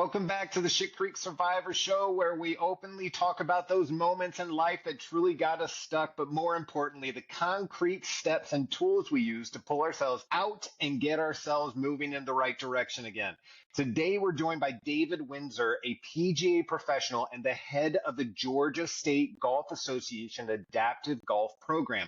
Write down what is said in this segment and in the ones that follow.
Welcome back to the Shit Creek Survivors Show, where we openly talk about those moments in life that truly got us stuck, but more importantly, the concrete steps and tools we use to pull ourselves out and get ourselves moving in the right direction again. Today, we're joined by David Windsor, a PGA professional and the head of the Georgia State Golf Association Adaptive Golf Program.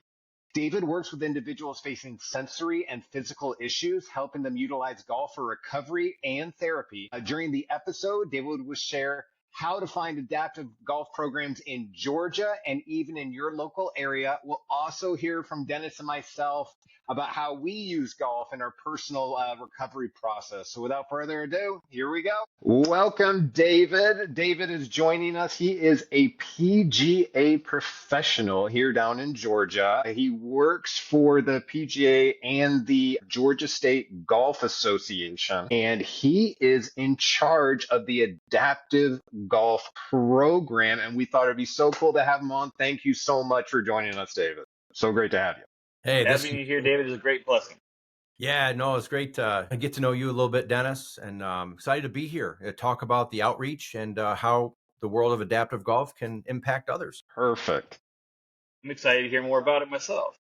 David works with individuals facing sensory and physical issues, helping them utilize golf for recovery and therapy. During the episode, David will share how to find adaptive golf programs in Georgia and even in your local area. We'll also hear from Dennis and myself about how we use golf in our personal recovery process. So without further ado, here we go. Welcome, David. David is joining us. He is a PGA professional here down in Georgia. He works for the PGA and the Georgia State Golf Association, and he is in charge of the adaptive golf program. And we thought it'd be so cool to have him on. Thank you so much for joining us, David. So great to have you. Hey, having you here, David, is a great blessing. Yeah, no, it's great to get to know you a little bit, Dennis, and excited to be here to talk about the outreach and how the world of adaptive golf can impact others. Perfect. I'm excited to hear more about it myself.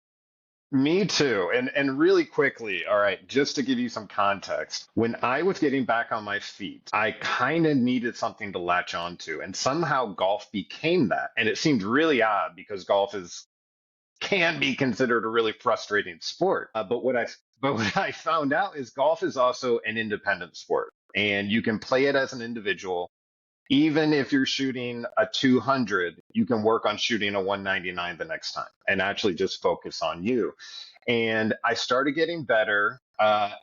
Me too. And really quickly, all right, just to give you some context, when I was getting back on my feet, I kind of needed something to latch onto, and somehow golf became that. And it seemed really odd because golf can be considered a really frustrating sport. But what I found out is golf is also an independent sport, and you can play it as an individual. Even if you're shooting a 200, you can work on shooting a 199 the next time and actually just focus on you. And I started getting better.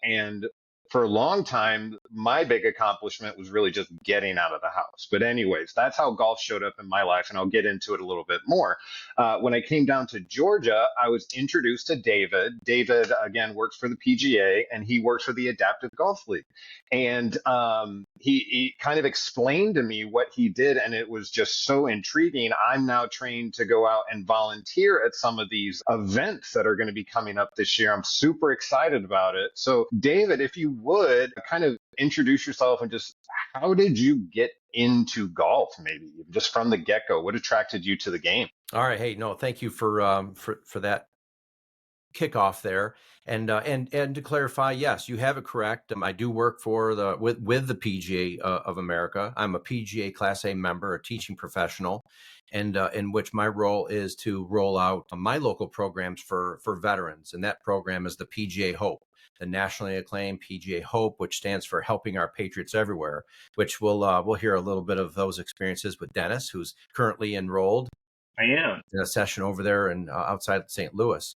And for a long time, my big accomplishment was really just getting out of the house. But anyways, that's how golf showed up in my life, and I'll get into it a little bit more. When I came down to Georgia, I was introduced to David. David, again, works for the PGA, and he works for the Adaptive Golf League. And he kind of explained to me what he did, and it was just so intriguing. I'm now trained to go out and volunteer at some of these events that are going to be coming up this year. I'm super excited about it. So, David, if you would kind of introduce yourself and just how did you get into golf, maybe just from the get-go? What attracted you to the game? All right. Hey, no, thank you for that kickoff there. And to clarify, yes, you have it correct. I do work for with the PGA of America. I'm a PGA Class A member, a teaching professional, and in which my role is to roll out my local programs for veterans. And that program is the PGA Hope, the nationally acclaimed PGA Hope, which stands for Helping Our Patriots Everywhere, which we'll hear a little bit of those experiences with Dennis, who's currently enrolled. I am in a session over there in outside of St. Louis.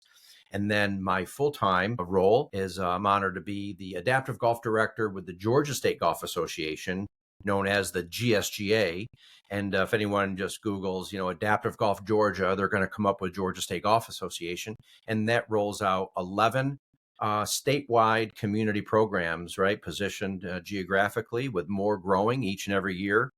And then my full-time role is I'm honored to be the adaptive golf director with the Georgia State Golf Association, known as the GSGA. And if anyone just Googles, adaptive golf Georgia, they're going to come up with Georgia State Golf Association. And that rolls out 11 statewide community programs, right, positioned geographically, with more growing each and every year.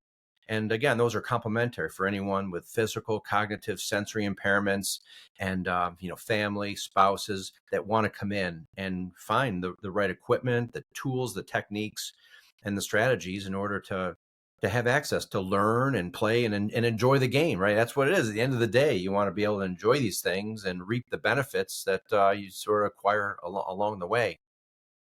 And again, those are complementary for anyone with physical, cognitive, sensory impairments and, family, spouses that want to come in and find the right equipment, the tools, the techniques, and the strategies in order to have access to learn and play and enjoy the game, right? That's what it is. At the end of the day, you want to be able to enjoy these things and reap the benefits that you sort of acquire along the way.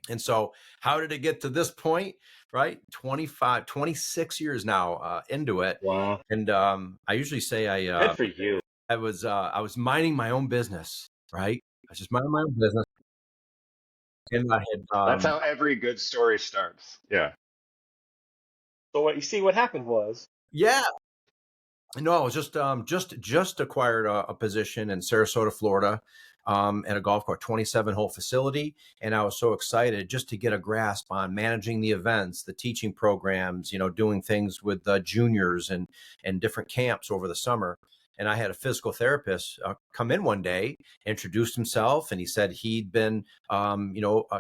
And so how did it get to this point, right? 26 years now into it. Wow. And I usually say good for you. I was minding my own business, right? I was just minding my own business. And I had, that's how every good story starts. Yeah. So what happened was. Yeah. No, I was just acquired a position in Sarasota, Florida, at a golf course, 27-hole facility. And I was so excited just to get a grasp on managing the events, the teaching programs, doing things with juniors and different camps over the summer. And I had a physical therapist come in one day, introduced himself, and he said he'd been,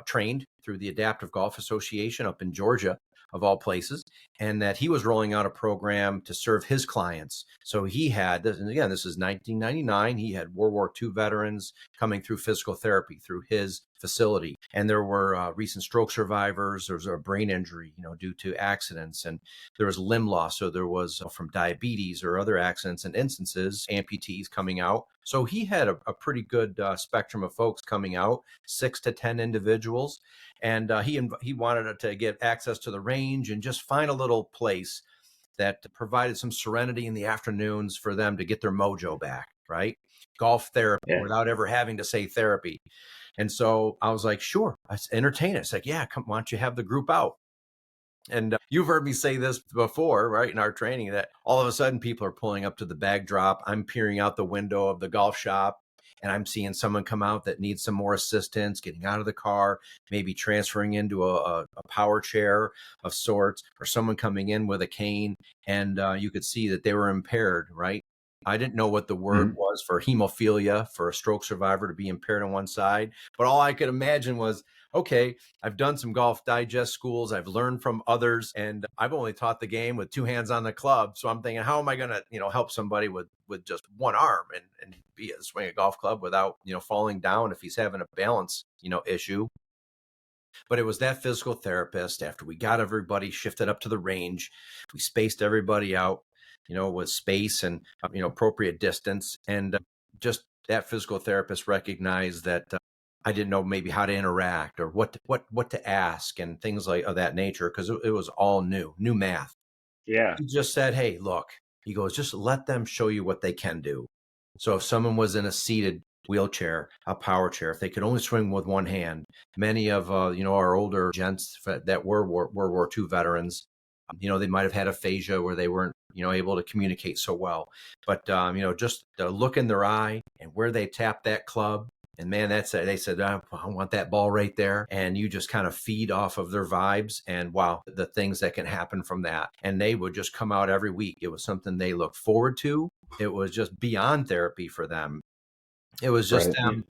trained through the Adaptive Golf Association up in Georgia of all places, and that he was rolling out a program to serve his clients. So he had, and again, this is 1999, he had World War II veterans coming through physical therapy through his facility. And there were recent stroke survivors. There was a brain injury, due to accidents, and there was limb loss. So there was from diabetes or other accidents and instances, amputees coming out. So he had a pretty good spectrum of folks coming out, 6 to 10 individuals. And he wanted to get access to the range and just find a little place that provided some serenity in the afternoons for them to get their mojo back, right? Golf therapy without ever having to say therapy. And so I was like, sure, let's entertain it. It's like, yeah, come, why don't you have the group out? And you've heard me say this before, right, in our training, that all of a sudden people are pulling up to the bag drop. I'm peering out the window of the golf shop, and I'm seeing someone come out that needs some more assistance, getting out of the car, maybe transferring into a power chair of sorts, or someone coming in with a cane. And you could see that they were impaired, right? I didn't know what the word was for hemophilia, for a stroke survivor to be impaired on one side. But all I could imagine was, okay, I've done some Golf Digest schools. I've learned from others, and I've only taught the game with 2 hands on the club. So I'm thinking, how am I going to, help somebody with just one arm and swing a golf club without, falling down if he's having a balance, issue. But it was that physical therapist, after we got everybody shifted up to the range, we spaced everybody out, with space and, appropriate distance. And just that physical therapist recognized that I didn't know maybe how to interact or what to ask and things like of that nature, because it was all new math. Yeah. He just said, hey, look, he goes, just let them show you what they can do. So if someone was in a seated wheelchair, a power chair, if they could only swing with one hand, many of our older gents that were World War II veterans, they might have had aphasia where they weren't able to communicate so well, but just the look in their eye and where they tapped that club, and man, they said, I want that ball right there. And you just kind of feed off of their vibes, and wow, the things that can happen from that. And they would just come out every week. It was something they looked forward to. It was just beyond therapy for them. It was just them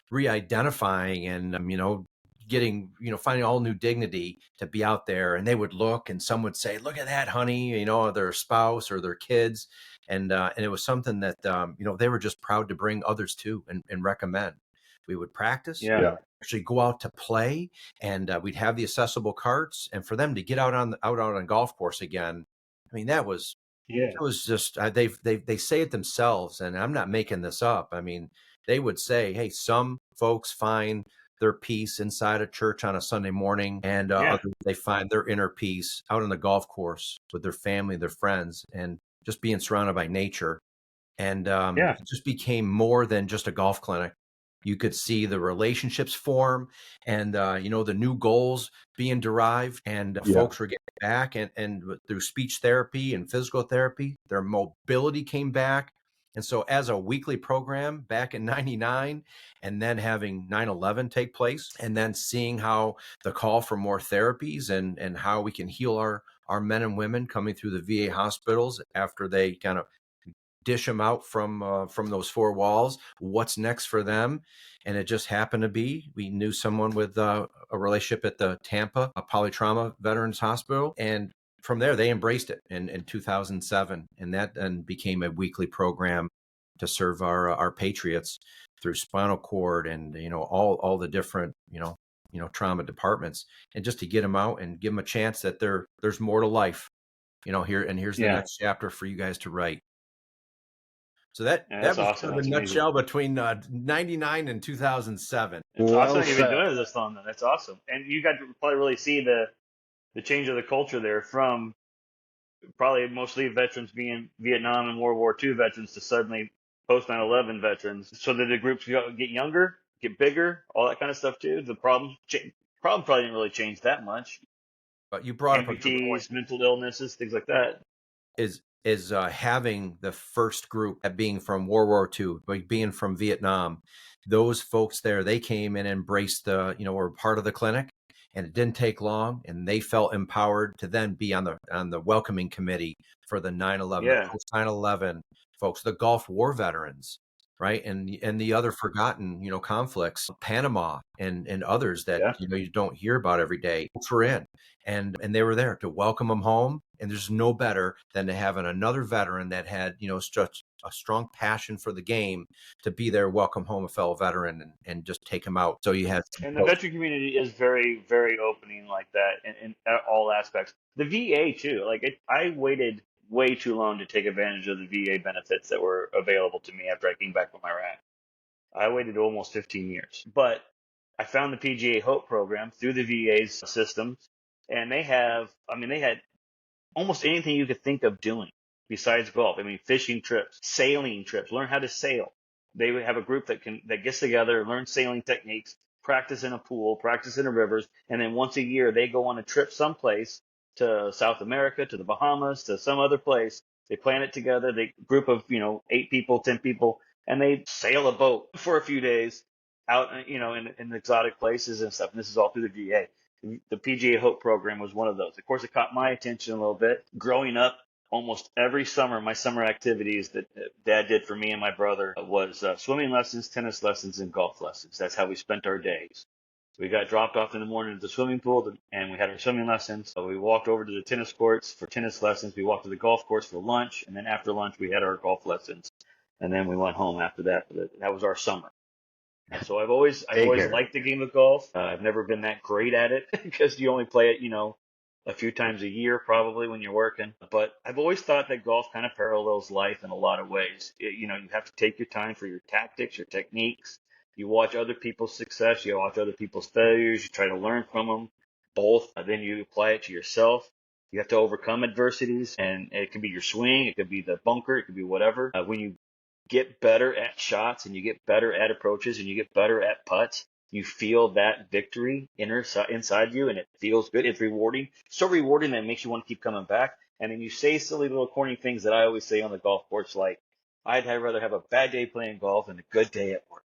re-identifying and, getting, finding all new dignity to be out there. And they would look, and some would say, look at that, honey, their spouse or their kids. And it was something that, they were just proud to bring others to and recommend. We would practice, actually go out to play, and we'd have the accessible carts. And for them to get out on a golf course again, I mean, that was, it was just, they say it themselves, and I'm not making this up. I mean, they would say, hey, some folks find their peace inside a church on a Sunday morning, and others, they find their inner peace out on the golf course with their family, their friends, and just being surrounded by nature. And it just became more than just a golf clinic. You could see the relationships form, and the new goals being derived, and folks were getting back, and through speech therapy and physical therapy, their mobility came back. And so as a weekly program back in 99, and then having 9/11 take place, and then seeing how the call for more therapies and how we can heal our men and women coming through the VA hospitals after they kind of dish them out from those 4 walls, what's next for them. And it just happened to be, we knew someone with a relationship at the Tampa Polytrauma Veterans Hospital. And from there, they embraced it in 2007. And that then became a weekly program to serve our patriots through spinal cord and, all the different, trauma departments, and just to get them out and give them a chance that there's more to life, here's the next chapter for you guys to write. So that was awesome. kind of a nutshell between 99 and 2007. It's awesome that you've been doing this long. That's awesome. And you got to probably really see the change of the culture there, from probably mostly veterans being Vietnam and World War II veterans to suddenly post 9/11 veterans. So did the groups get younger, get bigger, all that kind of stuff too? The problem probably didn't really change that much. But you brought up a good amputees, point. mental illnesses, things like that. Is having the first group being from World War II, like being from Vietnam, those folks there, they came and embraced were part of the clinic, and it didn't take long, and they felt empowered to then be on the welcoming committee for the 9/11, post 9/11 folks, the Gulf War veterans. right? And the other forgotten, conflicts, Panama and others that Yeah. you don't hear about every day. Folks were in, and they were there to welcome them home. And there's no better than to have another veteran that had such a strong passion for the game to be there, welcome home a fellow veteran, and just take him out. So you had And the veteran community is very, very opening like that in all aspects. The VA too. Like I waited way too long to take advantage of the VA benefits that were available to me after I came back from Iraq. I waited almost 15 years, but I found the PGA Hope program through the VA's systems, and they had almost anything you could think of doing besides golf. I mean, fishing trips, sailing trips, learn how to sail. They would have a group that gets together, learn sailing techniques, practice in a pool, practice in the rivers, and then once a year they go on a trip someplace to South America, to the Bahamas, to some other place. They plan it together. They group of 8 people, 10 people, and they sail a boat for a few days out in exotic places and stuff. And this is all through the VA. The PGA Hope program was one of those. Of course, it caught my attention a little bit. Growing up, almost every summer, my summer activities that Dad did for me and my brother was swimming lessons, tennis lessons, and golf lessons. That's how we spent our days. We got dropped off in the morning at the swimming pool, and we had our swimming lessons. So we walked over to the tennis courts for tennis lessons. We walked to the golf course for lunch, and then after lunch, we had our golf lessons. And then we went home after that. That was our summer. And so I've always Daycare. liked the game of golf. I've never been that great at it because you only play it, a few times a year probably when you're working. But I've always thought that golf kind of parallels life in a lot of ways. You have to take your time for your tactics, your techniques. You watch other people's success, you watch other people's failures, you try to learn from them, both. Then you apply it to yourself. You have to overcome adversities, and it could be your swing, it could be the bunker, it could be whatever. When you get better at shots and you get better at approaches and you get better at putts, you feel that victory inside you, and it feels good. It's rewarding. So rewarding that it makes you want to keep coming back. And then you say silly little corny things that I always say on the golf course, like, I'd rather have a bad day playing golf than a good day at work.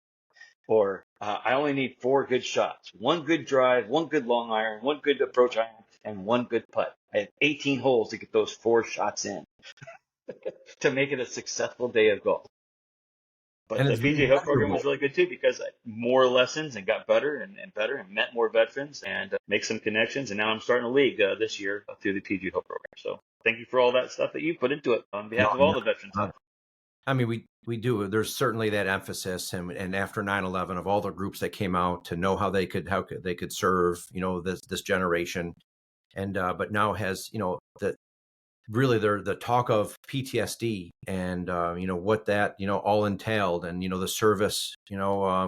Or I only need 4 good shots, 1 good drive, 1 good long iron, 1 good approach iron, and 1 good putt. I have 18 holes to get those 4 shots in to make it a successful day of golf. But and the it's very PGA Hope program measurable. was really good too because more lessons and got better and better and met more veterans and make some connections. And now I'm starting a league this year through the PGA Hope program. So thank you for all that stuff that you put into it on behalf of all the veterans. I mean, we do. There's certainly that emphasis, and after 9/11, of all the groups that came out to know how they could serve, this generation, and but now has the really the talk of PTSD and what that all entailed, and the service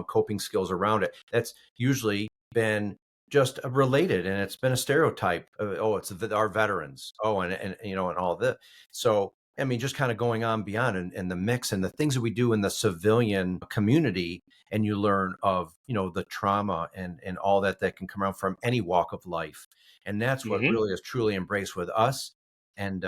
coping skills around it. That's usually been just related, and it's been a stereotype. Oh, it's our veterans. Oh, and all this. So I mean, just kind of going on beyond and the mix and the things that we do in the civilian community, and you learn of the trauma and all that can come around from any walk of life, and that's what Mm-hmm. really is truly embraced with us. And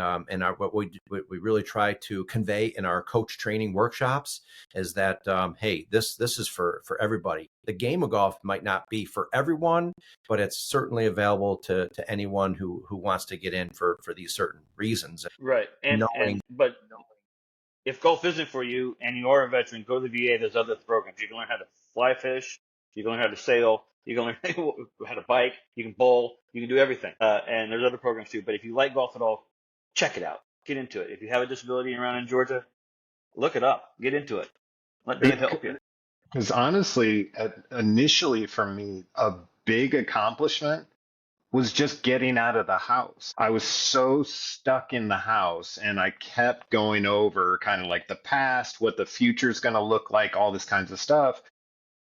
what we really try to convey in our coach training workshops is that hey, this is for everybody. The game of golf might not be for everyone, but it's certainly available to anyone who wants to get in for these certain reasons. Right. Knowing, But if golf isn't for you and you are a veteran, go to the VA. There's other programs. You can learn how to fly fish. You can learn how to sail. You can learn how to bike. You can bowl. You can do everything. And there's other programs too. But if you like golf at all, check it out. Get into it. If you have a disability around in Georgia, look it up. Get into it. Let Dave help you. Because honestly, initially for me, a big accomplishment was just getting out of the house. I was so stuck in the house and I kept going over kind of like the past, what the future's going to look like, all this kinds of stuff.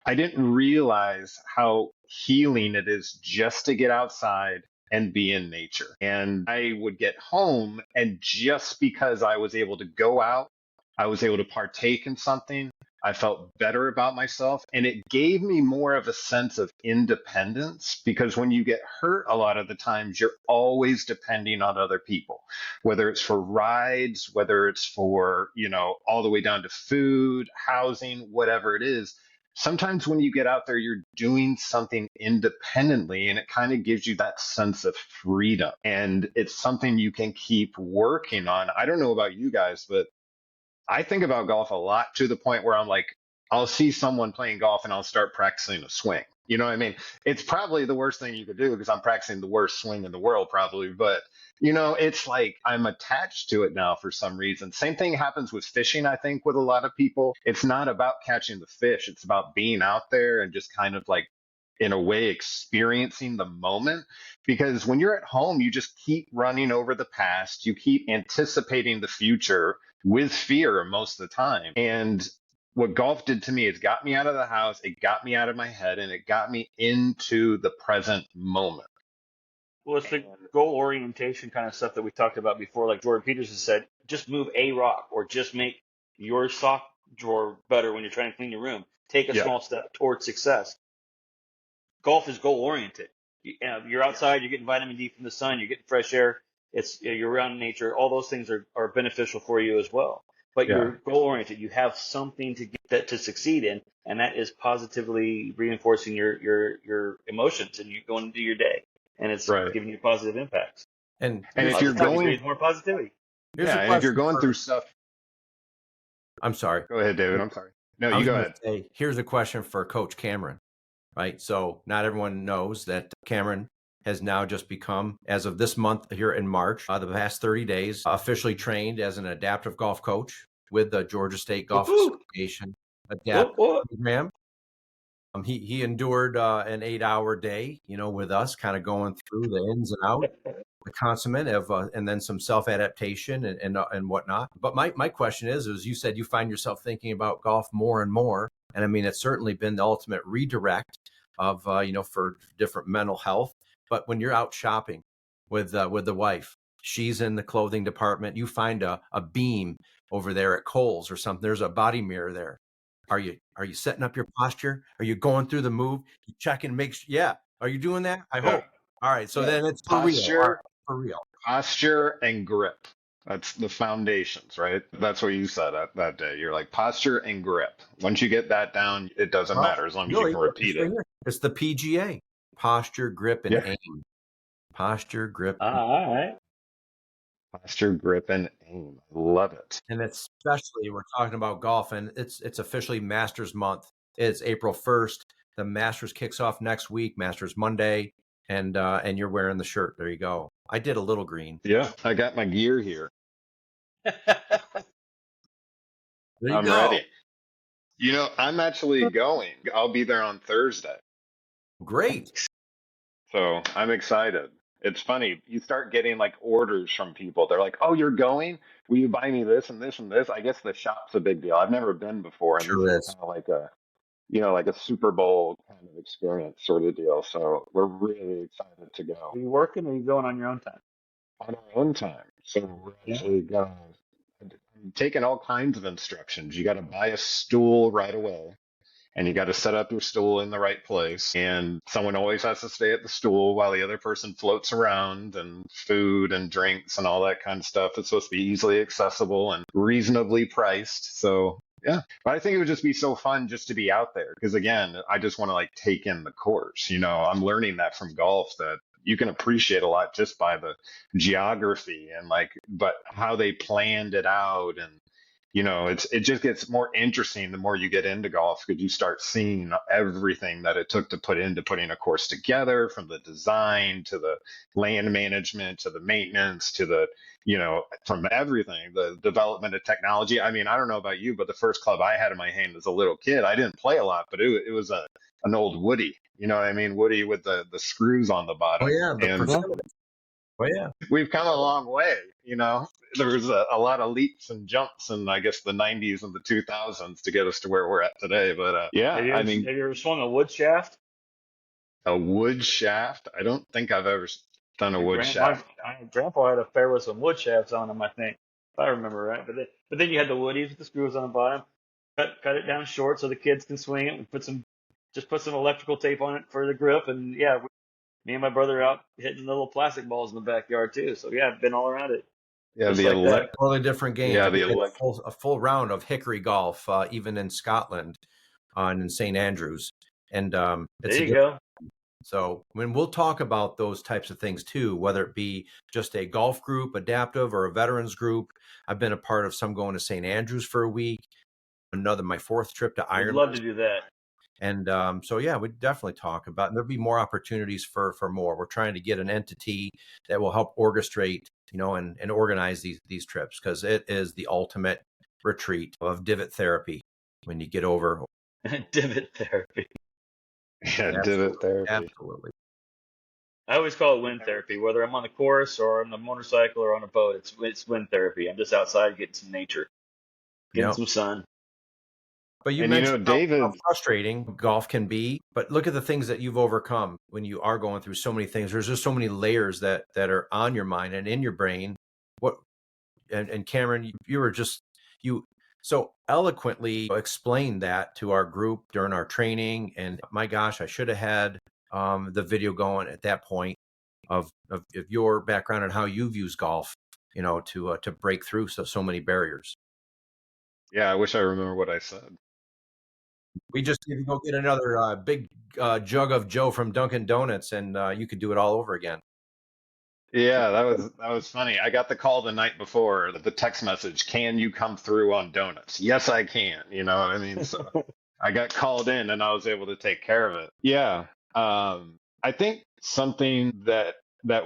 I didn't realize how healing it is just to get outside and be in nature. And I would get home, and just because I was able to go out, I was able to partake in something. I felt better about myself, and it gave me more of a sense of independence, because when you get hurt, a lot of the times you're always depending on other people, whether it's for rides, whether it's for, all the way down to food, housing, whatever it is. Sometimes when you get out there, you're doing something independently, and it kind of gives you that sense of freedom. And it's something you can keep working on. I don't know about you guys, but I think about golf a lot to the point where I'm like, I'll see someone playing golf and I'll start practicing a swing. You know what I mean? It's probably the worst thing you could do because I'm practicing the worst swing in the world, probably. But, it's like I'm attached to it now for some reason. Same thing happens with fishing, I think, with a lot of people. It's not about catching the fish, it's about being out there and just kind of like, in a way, experiencing the moment. Because when you're at home, you just keep running over the past, you keep anticipating the future with fear most of the time. And what golf did to me is got me out of the house, it got me out of my head, and it got me into the present moment. Well, it's the goal orientation kind of stuff that we talked about before. Like Jordan Peterson said, just move a rock or just make your sock drawer better when you're trying to clean your room. Take a Yeah. small step towards success. Golf is goal oriented. You're outside, you're getting vitamin D from the sun, you're getting fresh air. You're around nature. All those things are beneficial for you as well. But Yeah. you're goal oriented. You have something to get that to succeed in, and that is positively reinforcing your emotions, and you going into your day, and it's Right. giving you positive impacts. And if you're going, more positivity. and if you're going through stuff, I'm sorry. go ahead, David. I'm sorry. No, I you was go gonna ahead. say, here's a question for Coach Cameron, right? So not everyone knows that Cameron has now just become, as of this month here in March, the past 30 days, officially trained as an adaptive golf coach with the Georgia State Golf Association adaptive program. He endured an 8-hour day, with us, kind of going through the ins and outs, the consummate of, and then some self-adaptation and whatnot. But my question is, as you said, you find yourself thinking about golf more and more. And I mean, it's certainly been the ultimate redirect of, for different mental health. But when you're out shopping with the wife, she's in the clothing department, you find a beam over there at Kohl's or something. There's a body mirror there. Are you setting up your posture? Are you going through the move? You check and make sure. Yeah. Are you doing that? I hope. All right. So then it's for real. All right, for real. Posture and grip. That's the foundations, right? That's what you said that day. You're like posture and grip. Once you get that down, it doesn't matter as long as you can repeat it. It's the PGA. Posture, grip, and aim. Posture, grip. All right. Posture, grip, and aim. I love it. And especially we're talking about golf, and it's officially Masters Month. It's April 1st. The Masters kicks off next week, Masters Monday, and you're wearing the shirt. There you go. I did a little green. Yeah, I got my gear here. I'm ready. I'm actually going. I'll be there on Thursday. Great. So I'm excited. It's funny. You start getting like orders from people. They're like, "Oh, you're going? Will you buy me this and this and this?" I guess the shop's a big deal. I've never been before, and Sure this is kind of like a Super Bowl kind of experience sort of deal. So we're really excited to go. Are you working or are you going on your own time? On our own time. So we're actually going. I'm taking all kinds of instructions. You got to buy a stool right away. And you got to set up your stool in the right place. And someone always has to stay at the stool while the other person floats around, and food and drinks and all that kind of stuff. It's supposed to be easily accessible and reasonably priced. So, yeah. But I think it would just be so fun just to be out there. Because again, I just want to like take in the course. I'm learning that from golf, that you can appreciate a lot just by the geography and but how they planned it out. And it just gets more interesting the more you get into golf, because you start seeing everything that it took to put into putting a course together, from the design to the land management to the maintenance to the, from everything, the development of technology. I mean, I don't know about you, but the first club I had in my hand as a little kid, I didn't play a lot, but it was an old Woody. You know what I mean? Woody with the screws on the bottom. Oh, yeah. Oh, yeah. We've come a long way. There was a lot of leaps and jumps in, I guess, the 90s and the 2000s to get us to where we're at today. But have you ever swung a wood shaft? A wood shaft? I don't think I've ever done a wood shaft. My grandpa had a fair with some wood shafts on them, I think, if I remember right. But then you had the woodies with the screws on the bottom. Cut it down short so the kids can swing it. We put some electrical tape on it for the grip, and me and my brother out hitting the little plastic balls in the backyard too. So I've been all around it. Yeah, totally different game. Yeah, a full round of hickory golf, even in Scotland, in St Andrews, and there you go. So when we'll talk about those types of things too, whether it be just a golf group, adaptive, or a veterans group. I've been a part of some going to St. Andrews for a week, my fourth trip to Would Ireland. love to do that. And so, yeah, we definitely talk about, and there'll be more opportunities for more. We're trying to get an entity that will help orchestrate, and organize these trips, because it is the ultimate retreat of divot therapy when you get over. Divot therapy. Yeah, divot therapy. Absolutely. I always call it wind therapy, whether I'm on the course or on the motorcycle or on a boat. It's wind therapy. I'm just outside getting some nature, getting some sun. But you And mentioned David, how frustrating golf can be, but look at the things that you've overcome when you are going through so many things. There's just so many layers that are on your mind and in your brain. And Cameron, you so eloquently explained that to our group during our training. And my gosh, I should have had the video going at that point of your background and how you've used golf, to break through so many barriers. yeah, I wish I remember what I said. We just need to go get another big jug of Joe from Dunkin' Donuts, and you could do it all over again. Yeah, that was funny. I got the call the night before, the text message, "Can you come through on donuts?" Yes, I can. You know what I mean? So I got called in and I was able to take care of it. Yeah. I think something that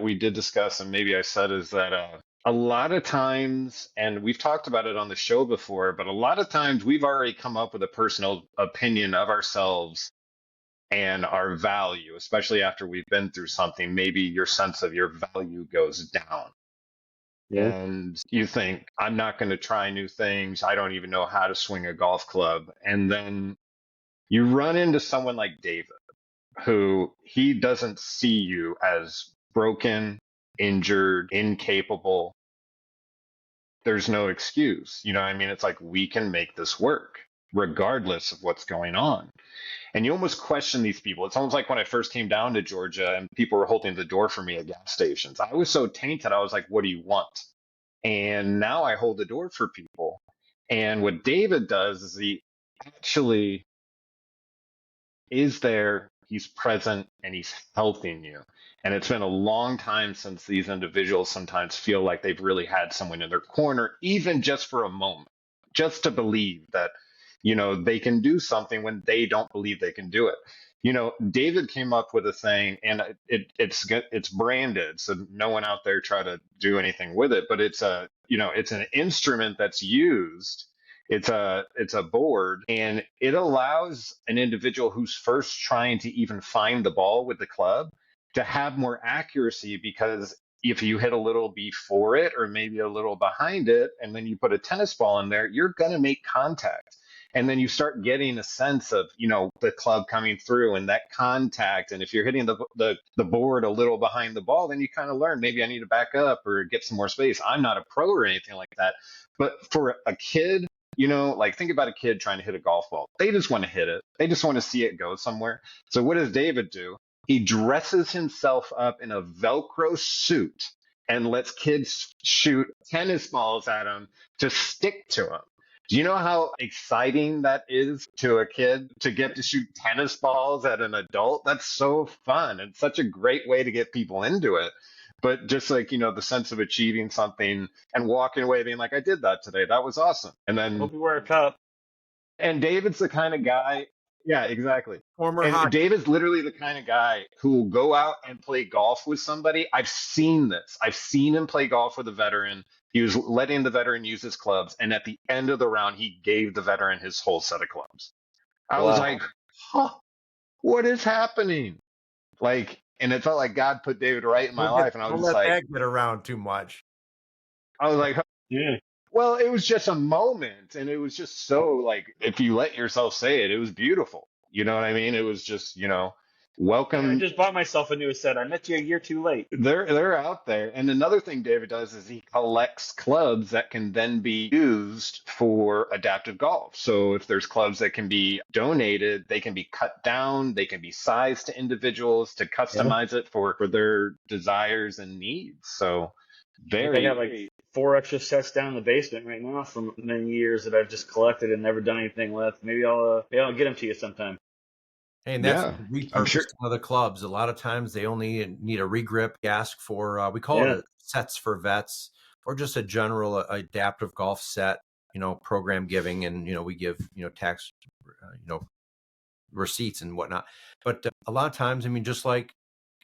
we did discuss, and maybe I said, is that a lot of times, and we've talked about it on the show before, but a lot of times we've already come up with a personal opinion of ourselves and our value, especially after we've been through something. Maybe your sense of your value goes down. Yeah. And you think, I'm not going to try new things. I don't even know how to swing a golf club. And then you run into someone like David, who he doesn't see you as broken, injured, incapable. There's no excuse. You know what I mean? It's like, we can make this work regardless of what's going on. And you almost question these people. It's almost like when I first came down to Georgia and people were holding the door for me at gas stations. I was so tainted. I was like, what do you want? And now I hold the door for people. And what David does is he actually is there, he's present, and he's helping you. And it's been a long time since these individuals sometimes feel like they've really had someone in their corner, even just for a moment, just to believe that, they can do something when they don't believe they can do it. David came up with a thing, and it's branded, so no one out there try to do anything with it. But it's an instrument that's used. It's a board, and it allows an individual who's first trying to even find the ball with the club to have more accuracy, because if you hit a little before it or maybe a little behind it, and then you put a tennis ball in there, you're going to make contact. And then you start getting a sense of, the club coming through and that contact. And if you're hitting the board a little behind the ball, then you kind of learn, maybe I need to back up or get some more space. I'm not a pro or anything like that. But for a kid, like, think about a kid trying to hit a golf ball. They just want to hit it. They just want to see it go somewhere. So what does David do? He dresses himself up in a Velcro suit and lets kids shoot tennis balls at him to stick to him. Do you know how exciting that is to a kid to get to shoot tennis balls at an adult? That's so fun. It's such a great way to get people into it. But just like, the sense of achieving something and walking away being like, I did that today. That was awesome. And then, Hope you wear a cup. and David's the kind of guy. Yeah, exactly. Former And hockey. David's literally the kind of guy who will go out and play golf with somebody. I've seen this. I've seen him play golf with a veteran. He was letting the veteran use his clubs. And at the end of the round, he gave the veteran his whole set of clubs. I was like, huh, what is happening? Like, and it felt like God put David right in my life. And I was Don't just let like, that get around too much. I was like, Yeah. well, it was just a moment. And it was just so, like, if you let yourself say it, it was beautiful. You know what I mean? It was just, welcome. I just bought myself a new set. I met you a year too late. They're out there. And another thing David does is he collects clubs that can then be used for adaptive golf. So if there's clubs that can be donated, they can be cut down, they can be sized to individuals to customize it for their desires and needs. So I got like 4 extra sets down in the basement right now from many years that I've just collected and never done anything with. Maybe I'll get them to you sometime. Hey, and that's Yeah, I'm sure. repurposing of the clubs. A lot of times they only need a regrip. Ask for we call Yeah. it sets for vets, or just a general adaptive golf set. Program giving, and we give tax receipts and whatnot. But a lot of times, I mean, just like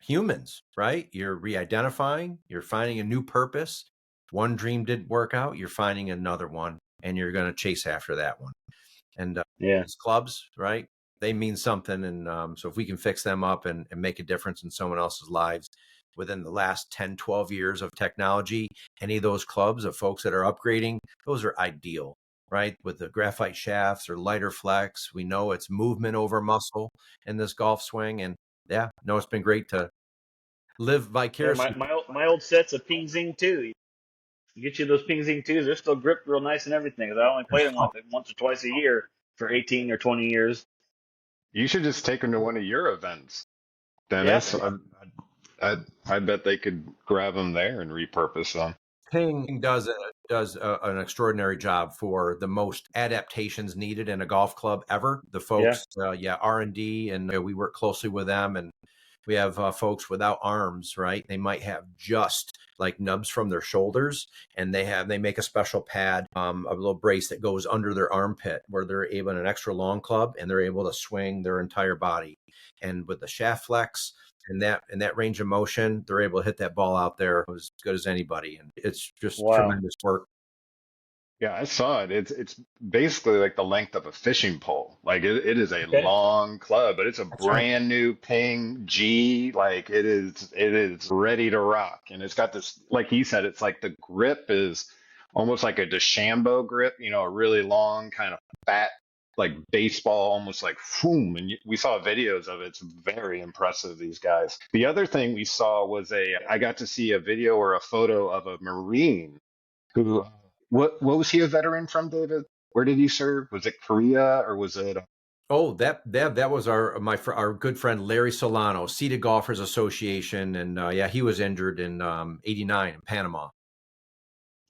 humans, right? You're re-identifying. You're finding a new purpose. One dream didn't work out. You're finding another one, and you're going to chase after that one. And Yeah. these clubs, right? They mean something. And so if we can fix them up and make a difference in someone else's lives within the last 10, 12 years of technology, any of those clubs of folks that are upgrading, those are ideal, right? With the graphite shafts or lighter flex, we know it's movement over muscle in this golf swing. And yeah, no, it's been great to live Yeah. vicariously. My old sets of Ping Zing 2. You get you those Ping Zing 2s. They're still gripped real nice and everything. 'Cause I only played them like once or twice a year for 18 or 20 years. You should just take them to one of your events, Yeah. Dennis. I bet they could grab them there and repurpose them. Ping does an extraordinary job for the most adaptations needed in a golf club ever. The Yeah. folks, R&D, and we work closely with them. And we have folks without arms, right? They might have just like nubs from their shoulders, and they make a special pad, a little brace that goes under their armpit, where they're able, in an extra long club, and they're able to swing their entire body. And with the shaft flex and that range of motion, they're able to hit that ball out there as good as anybody. And it's just Wow. tremendous work. Yeah, I saw it. It's basically like the length of a fishing pole. Like it is a Okay. long club, but it's a That's right. brand new Ping G. Like it is ready to rock. And it's got this, like he said, it's like the grip is almost like a DeChambeau grip, a really long kind of fat, like baseball, almost like boom. And we saw videos of it. It's very impressive, these guys. The other thing we saw was I got to see a video or a photo of a Marine who what was he a veteran from, David? Where did he serve? Was it Korea or was it Oh, that was our good friend Larry Solano, Seated Golfers Association, and yeah, he was injured in '89 in Panama.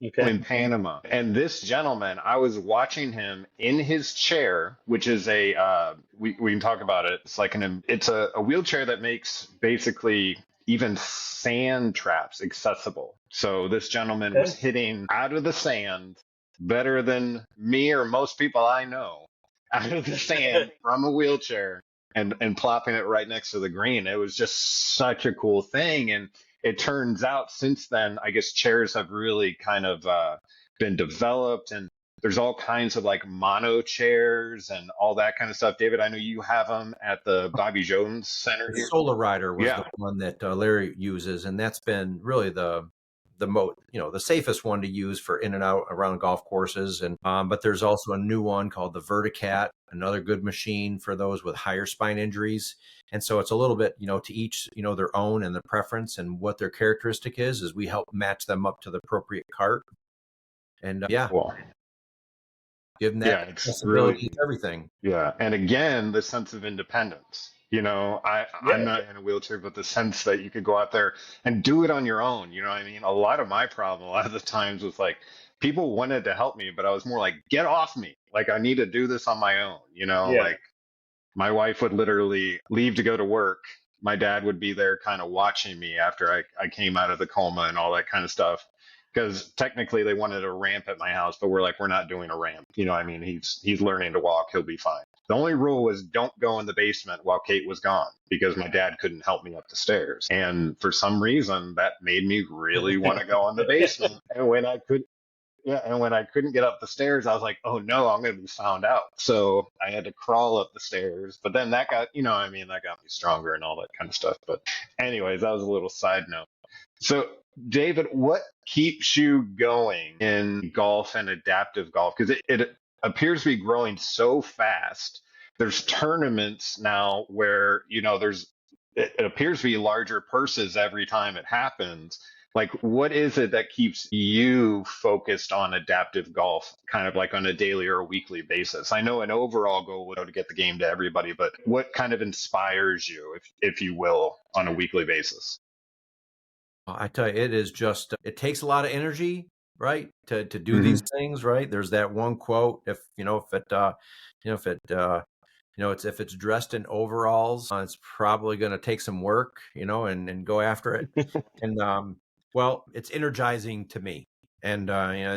Okay. in Panama? And this gentleman, I was watching him in his chair, which is we can talk about it. It's like it's a wheelchair that makes basically even sand traps accessible. So this gentleman was Okay. hitting out of the sand better than me or most people I know out of the sand from a wheelchair and plopping it right next to the green. It was just such a cool thing. And it turns out since then, I guess chairs have really kind of been developed, and there's all kinds of like mono chairs and all that kind of stuff. David, I know you have them at the Bobby Jones Center The here. Solar Rider was the Yeah. one that Larry uses, and that's been really the safest one to use for in and out around golf courses. And but there's also a new one called the Verticat, another good machine for those with higher spine injuries. And so it's a little bit, to each, their own and the preference and what their characteristic is we help match them up to the appropriate cart. And yeah, Cool. give them that Yeah, it's accessibility really, to everything. yeah. And again, the sense of independence. I'm Yeah. not in a wheelchair, but the sense that you could go out there and do it on your own. You know what I mean? A lot of my problem, a lot of the times was like people wanted to help me, but I was more like, get off me. Like I need to do this on my own. Yeah. Like my wife would literally leave to go to work. My dad would be there kind of watching me after I came out of the coma and all that kind of stuff. Because technically they wanted a ramp at my house, but we're like, we're not doing a ramp. I mean, he's learning to walk. He'll be fine. The only rule was don't go in the basement while Kate was gone because my dad couldn't help me up the stairs. And for some reason, that made me really want to go in the basement. And when I couldn't get up the stairs, I was like, oh no, I'm going to be found out. So I had to crawl up the stairs. But then that got, that got me stronger and all that kind of stuff. But anyways, that was a little side note. So, David, what keeps you going in golf and adaptive golf? Because it appears to be growing so fast. There's tournaments now where, it appears to be larger purses every time it happens. Like, what is it that keeps you focused on adaptive golf, kind of like on a daily or a weekly basis? I know an overall goal would be to get the game to everybody, but what kind of inspires you, if you will, on a weekly basis? I tell you, it is just, it takes a lot of energy, right? To do these Hmm. things, right? There's that one quote, if it It's if it's dressed in overalls, it's probably going to take some work, and go after it. And well, it's energizing to me, and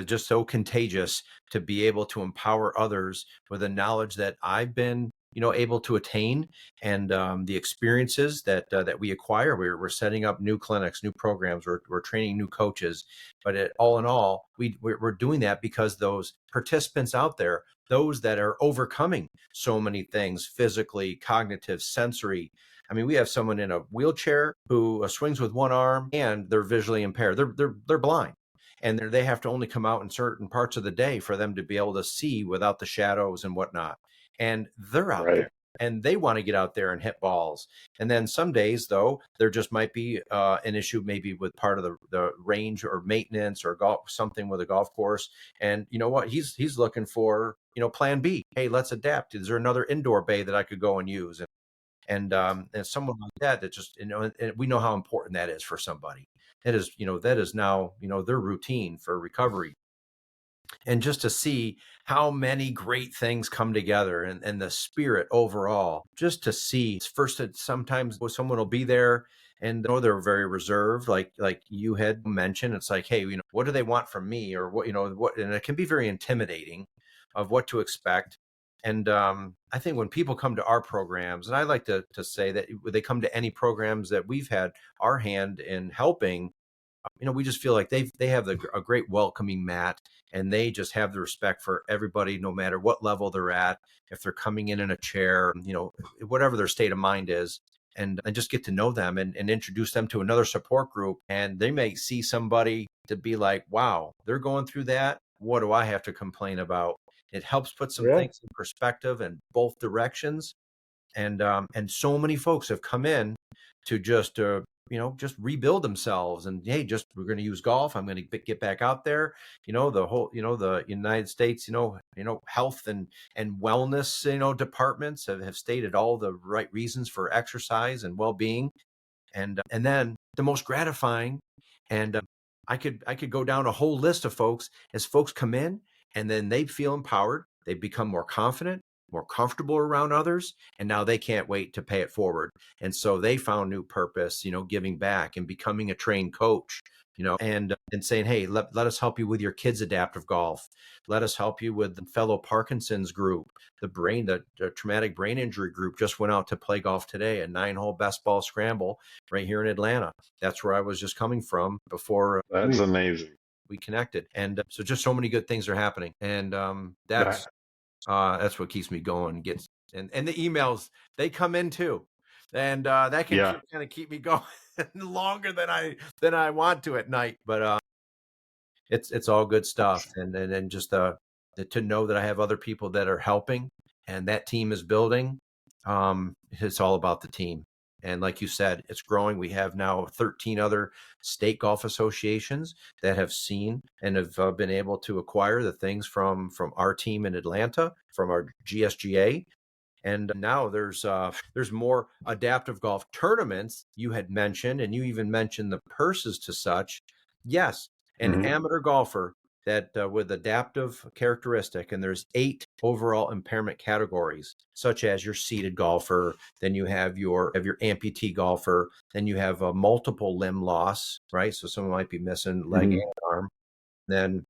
just so contagious to be able to empower others with the knowledge that I've been, able to attain, and the experiences that we acquire. We're setting up new clinics, new programs. We're training new coaches, but all in all, we're doing that because those participants out there, those that are overcoming so many things, physically, cognitive, sensory. I mean, we have someone in a wheelchair who swings with one arm and they're visually impaired. They're blind, and they have to only come out in certain parts of the day for them to be able to see without the shadows and whatnot. And they're out Right. there and they want to get out there and hit balls. And then some days, though, there just might be an issue maybe with part of the range or maintenance or golf, something with a golf course. And you know what? He's looking for, plan B. Hey, let's adapt. Is there another indoor bay that I could go and use? And someone like that just, and we know how important that is for somebody. That is now, their routine for recovery. And just to see how many great things come together, and the spirit overall, just to see first that sometimes someone will be there and they're very reserved, like you had mentioned. It's like, hey, what do they want from me, or what, and it can be very intimidating of what to expect. And I think when people come to our programs, and I like to say that they come to any programs that we've had our hand in helping, we just feel like they have a great welcoming mat, and they just have the respect for everybody, no matter what level they're at. If they're coming in a chair, whatever their state of mind is, and just get to know them, and introduce them to another support group. And they may see somebody to be like, wow, they're going through that. What do I have to complain about? It helps put some Yeah. things in perspective in both directions. And so many folks have come in to just just rebuild themselves, and hey, just we're going to use golf. I'm going to get back out there. The whole, the United States, health and wellness, departments have stated all the right reasons for exercise and well-being. And then the most gratifying, and I could go down a whole list of folks, as folks come in and then they feel empowered, they become more confident, more comfortable around others, and now they can't wait to pay it forward. And so they found new purpose, giving back and becoming a trained coach, and saying, hey, let us help you with your kids' adaptive golf. Let us help you with the fellow Parkinson's group. The traumatic brain injury group just went out to play golf today, a 9-hole best ball scramble right here in Atlanta. That's where I was just coming from before That's amazing. we connected. And so just so many good things are happening. And that's what keeps me going. And the emails, they come in too. And that can Yeah. kind of keep me going longer than I want to at night. But it's all good stuff. And just to know that I have other people that are helping, and that team is building. It's all about the team. And like you said, it's growing. We have now 13 other state golf associations that have seen and have been able to acquire the things from our team in Atlanta, from our GSGA. And now there's more adaptive golf tournaments you had mentioned, and you even mentioned the purses to such. Yes, an Mhm. amateur golfer that with adaptive characteristic, and there's 8 overall impairment categories, such as your seated golfer, then you have your amputee golfer, then you have a multiple limb loss, right? So someone might be missing leg Mhm. and arm. Then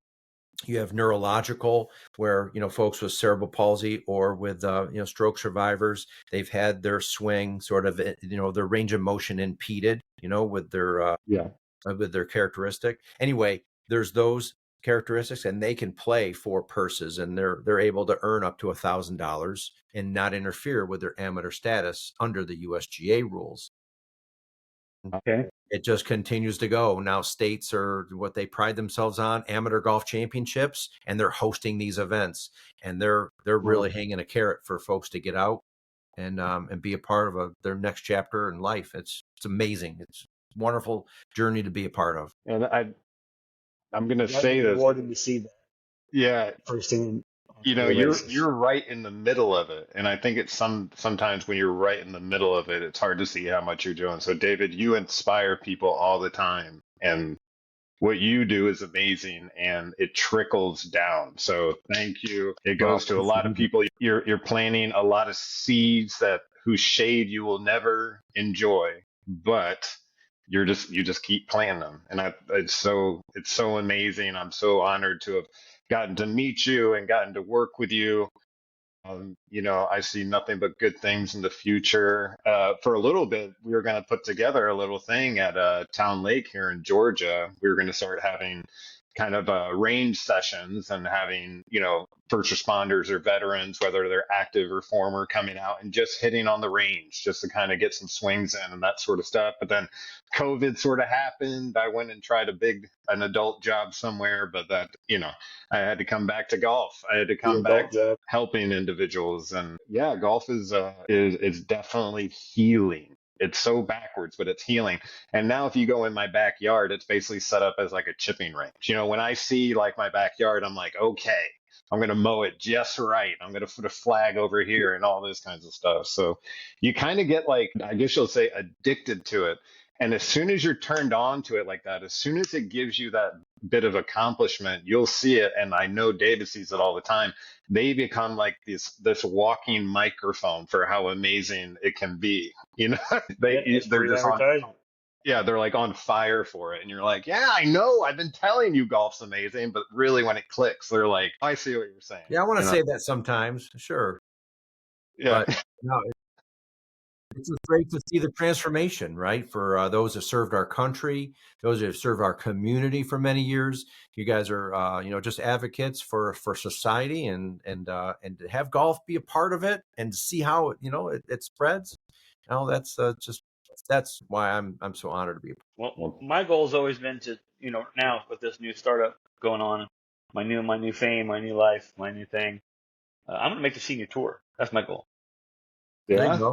you have neurological, where folks with cerebral palsy or with stroke survivors, they've had their swing sort of their range of motion impeded, Yeah. with their characteristic. Anyway, there's those characteristics, and they can play for purses, and they're able to earn up to $1,000 and not interfere with their amateur status under the USGA rules. Okay. It just continues to go. Now states are what they pride themselves on, amateur golf championships, and they're hosting these events, and they're really Well, hanging a carrot for folks to get out and be a part of their next chapter in life. It's amazing. It's a wonderful journey to be a part of. and I'm going to That'd say be this. rewarding to see that Yeah, firsthand on a daily you're basis. right in the middle of it, and I think it's sometimes when you're right in the middle of it, it's hard to see how much you're doing. So, David, you inspire people all the time, and what you do is amazing and it trickles down. So thank you. It Well, goes to a lot of people. You're planting a lot of seeds that whose shade you will never enjoy, but you just keep planting them. And it's so amazing. I'm so honored to have gotten to meet you and gotten to work with you. I see nothing but good things in the future. For a little bit, we were going to put together a little thing at Town Lake here in Georgia. We were going to start having kind of range sessions and having, first responders or veterans, whether they're active or former, coming out and just hitting on the range just to kind of get some swings in and that sort of stuff. But then COVID sort of happened. I went and tried an adult job somewhere, but I had to come back to golf. I had to come back to helping individuals, and yeah, golf is definitely healing. It's so backwards, but it's healing. And now, if you go in my backyard, it's basically set up as like a chipping range. When I see like my backyard, I'm like, okay, I'm gonna mow it just right. I'm gonna put a flag over here and all this kinds of stuff. So you kind of get like, I guess you'll say, addicted to it. And as soon as you're turned on to it like that, as soon as it gives you that bit of accomplishment, you'll see it. And I know David sees it all the time. They become like this walking microphone for how amazing it can be. They're just on. Yeah, they're like on fire for it. And you're like, yeah, I know. I've been telling you golf's amazing. But really, when it clicks, they're like, I see what you're saying. Yeah, I want to say that sometimes, sure. Yeah. But no, it's just great to see the transformation, right? For those who served our country, those who have served our community for many years. You guys are, just advocates for society, and to have golf be a part of it, and to see how it spreads. That's why I'm so honored to be. Well, my goal has always been to, now with this new startup going on, my new fame, my new life, my new thing, I'm gonna make the senior tour. That's my goal. Yeah.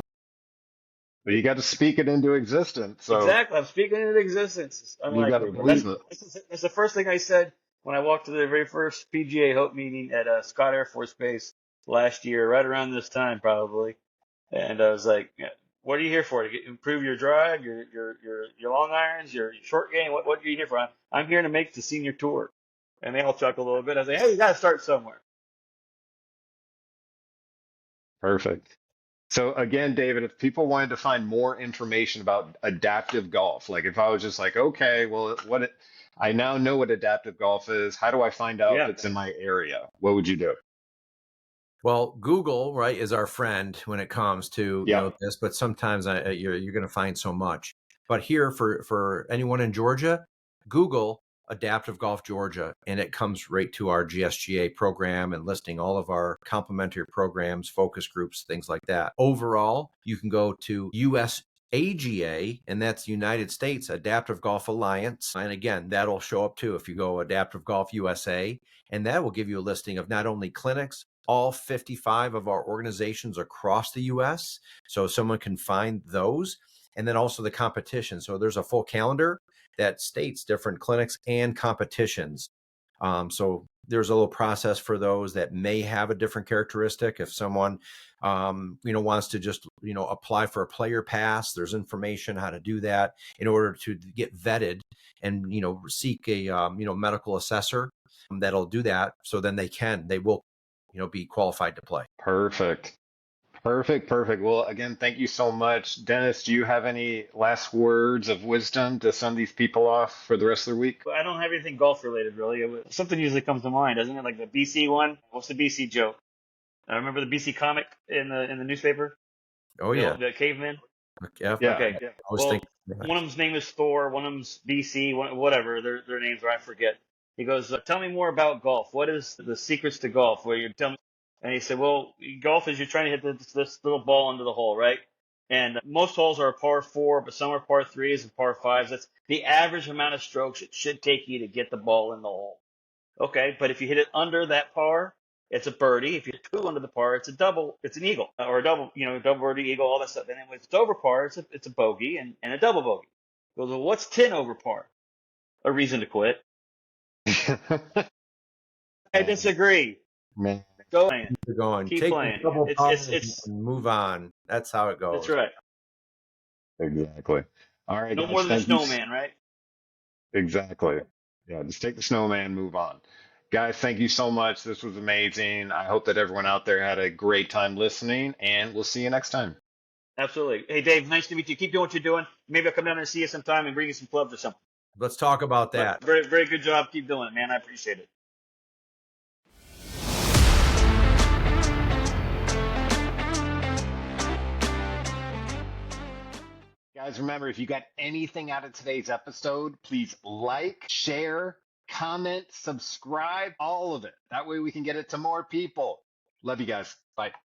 But you got to speak it into existence. So exactly, I'm speaking it into existence. You got to believe it. That's the first thing I said when I walked to the very first PGA Hope meeting at Scott Air Force Base last year, right around this time probably. And I was like, "What are you here for? To improve your drive, your long irons, your short game? What are you here for?" I'm here to make the senior tour. And they all chuckled a little bit. I was like, "Hey, you got to start somewhere." Perfect. So again, David, if people wanted to find more information about adaptive golf, like if I was just like, okay, well, I now know what adaptive golf is. How do I find out if it's in my area? What would you do? Well, Google, right, is our friend when it comes to this, but sometimes you're going to find so much. But here, for anyone in Georgia, Google Adaptive Golf Georgia, and it comes right to our GSGA program and listing all of our complimentary programs, focus groups, things like that. Overall, you can go to USAGA, and that's United States Adaptive Golf Alliance. And again, that'll show up too if you go Adaptive Golf USA, and that will give you a listing of not only clinics, all 55 of our organizations across the U.S., so someone can find those, and then also the competition. So there's a full calendar that states different clinics and competitions. So there's a little process for those that may have a different characteristic. If someone, wants to just, apply for a player pass, there's information how to do that in order to get vetted and, seek a, medical assessor that'll do that. So then they will, be qualified to play. Perfect. Well, again, thank you so much. Dennis, do you have any last words of wisdom to send these people off for the rest of their week? I don't have anything golf related really. Something usually comes to mind, doesn't it? Like the BC one. What's the BC joke? I remember the BC comic in the newspaper. Oh yeah, the caveman. Yeah. Okay. Yeah. Well, one of them's name is Thor. One of them's BC. Whatever their names are, I forget. He goes, "Tell me more about golf. What is the secrets to golf?" Where you tell me. And he said, well, golf is you're trying to hit this little ball into the hole, right? And most holes are a par 4, but some are par 3s and par 5s. That's the average amount of strokes it should take you to get the ball in the hole. Okay, but if you hit it under that par, it's a birdie. If you hit 2 under the par, it's an eagle, or a double birdie, eagle, all that stuff. And then when it's over par, it's a bogey and a double bogey. He goes, well, what's 10 over par? A reason to quit. I disagree. Man. Go playing. Keep going. Keep Take playing. It's and move on. That's how it goes. That's right. Exactly. All right. No more than a snowman, right? Exactly. Yeah, just take the snowman, move on. Guys, thank you so much. This was amazing. I hope that everyone out there had a great time listening, and we'll see you next time. Absolutely. Hey, Dave, nice to meet you. Keep doing what you're doing. Maybe I'll come down and see you sometime and bring you some clubs or something. Let's talk about But that. very, very good job. Keep doing it, man. I appreciate it. Guys, remember, if you got anything out of today's episode, please like, share, comment, subscribe, all of it. That way we can get it to more people. Love you guys. Bye.